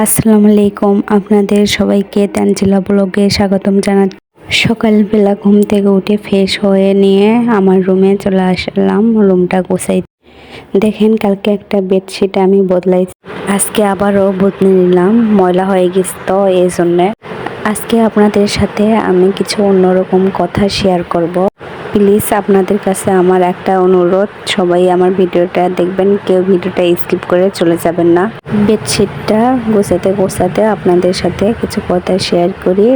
আসসালামু আলাইকুম, আপনাদের সবাইকে তানজিলা ব্লগে স্বাগতম জানাচ্ছি। সকালবেলা ঘুম থেকে উঠে ফ্রেশ হয়ে নিয়ে আমার রুমে চলে আসলাম রুমটা গোছাই। দেখেন, কালকে একটা বেডশিট আমি বদলাইছি, আজকে আবারও বদলে নিলাম, ময়লা হয়ে গেছে, তো এই জন্যে আজকে আপনাদের সাথে আমি কিছু অন্যরকম কথা শেয়ার করব। প্লিজ আপনাদের কাছে আমার একটা অনুরোধ, সবাই আমার ভিডিওটা দেখবেন, কেউ ভিডিওটা স্কিপ করে চলে যাবেন না। বেডশিটটা গোছাতে গোছাতে আপনাদের সাথে কিছু কথা শেয়ার করি।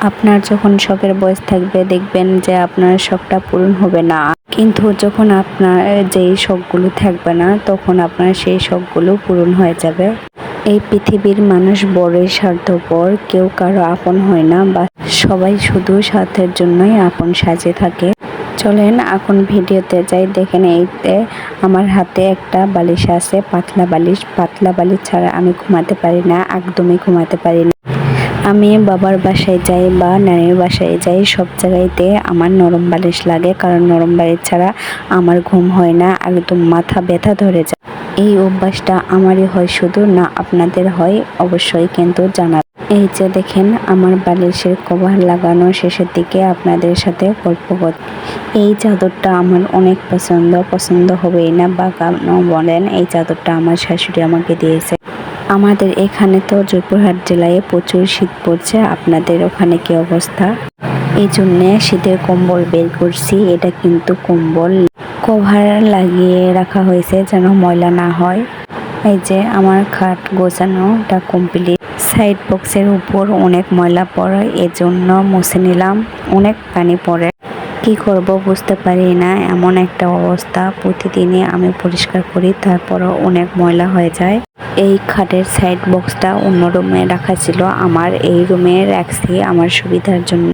আপনার যখন শখের বয়স থাকবে, দেখবেন যে আপনার শখটা পূরণ হবে না, কিন্তু যখন আপনার যেই শখগুলো থাকবে না, তখন আপনার সেই শখগুলো পূরণ হয়ে যাবে। এই পৃথিবীর মানুষ বড়ই স্বার্থপর, কেউ কারো আপন হয় না, বা সবাই শুধু স্বার্থের জন্যই আপন সাজে থাকে। চলেন এখন ভিডিওতে যাই। দেখেন, এইতে আমার হাতে একটা বালিশ আছে, পাতলা বালিশ। পাতলা বালিশ ছাড়া আমি ঘুমাতে পারি না, একদমই ঘুমাতে পারি না। আমি বাবার বাসায় যাই বা নানির বাসায় যাই, সব জায়গায়তে আমার নরম বালিশ লাগে, কারণ নরম বালিশ ছাড়া আমার ঘুম হয় না, একদম মাথা ব্যথা ধরে যায়। এই অভ্যাসটা আমারই হয় শুধু, না আপনাদের হয়? অবশ্যই কিন্তু জানাবেন। এই যে দেখেন, আমার বালিশের কভার লাগানো শেষের দিকে আপনাদের সাথে গল্প করতে। এই চাদরটা আমার অনেক পছন্দ হবেই না বা কেন বলেন, এই চাদরটা আমার শাশুড়ি আমাকে দিয়েছে। আমাদের এখানে তো জয়পুরহাট জেলায় প্রচুর শীত পড়ছে, আপনাদের ওখানে কি অবস্থা? এই জন্যে শীতের কম্বল বের করছি। এটা কিন্তু কম্বল কভার লাগিয়ে রাখা হয়েছে যেন ময়লা না হয়। এই যে আমার খাট গোছানোটা কমপ্লিট। সাইড বক্সের উপর অনেক ময়লা পড়ে, এজন্য মুছে নিলাম। অনেক পানি পড়ে, কি করব বুঝতে পারি না, এমন একটা অবস্থা। প্রতিদিনই আমি পরিষ্কার করি, তারপরও অনেক ময়লা হয়ে যায়। এই খাটের সাইড বক্সটা অন্য রুমে রাখা ছিল, আমার এই রুমে রাখছি আমার সুবিধার জন্য।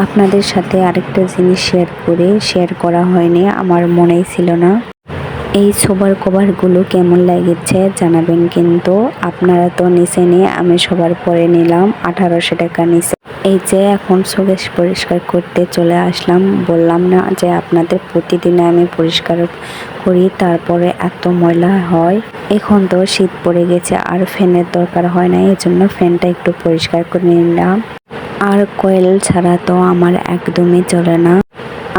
আপনাদের সাথে আরেকটা জিনিস শেয়ার করা হয়নি, আমার মনেই ছিল না। এই সোফার কভারগুলো কেমন লাগছে জানাবেন কিন্তু। আপনারা তো নিছেনই, আমি সবার পরে নিলাম, 1800 টাকা নিছে। এই যে এখন শোকেস পরিষ্কার করতে চলে আসলাম। বললাম না যে আপনাদের প্রতিদিন আমি পরিষ্কার করি, তারপরে এত ময়লা হয়। এখন তো শীত পড়ে গেছে, আর ফ্যানের দরকার হয় না, এই জন্য ফ্যানটা একটু পরিষ্কার করে নিলাম। আর কয়েল ছাড়া তো আমার একদমই চলে না।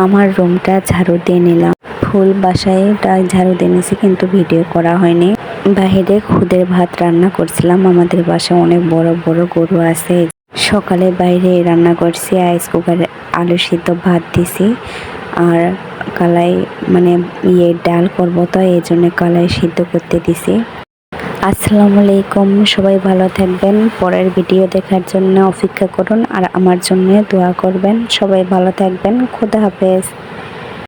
আমার রুমটা ঝাড়ু দিয়ে নিলাম, ফুল বাসায়টা ঝাড়ু দিয়ে নিয়েছি, কিন্তু ভিডিও করা হয়নি। বাহিরে খুদের ভাত রান্না করছিলাম, আমাদের বাসায় অনেক বড় বড় গরু আছে। সকালে বাইরে রান্না করছি, রাইস কুকারে আলু সিদ্ধ ভাত দিছি, আর কালাই ডাল করবো, তো এই জন্য কালাই সিদ্ধ করতে দিছি। আসসালামু আলাইকুম, সবাই ভালো থাকবেন। পরের ভিডিও দেখার জন্য অপেক্ষা করুন, আর আমার জন্য দোয়া করবেন। সবাই ভালো থাকবেন, খোদা হাফেজ।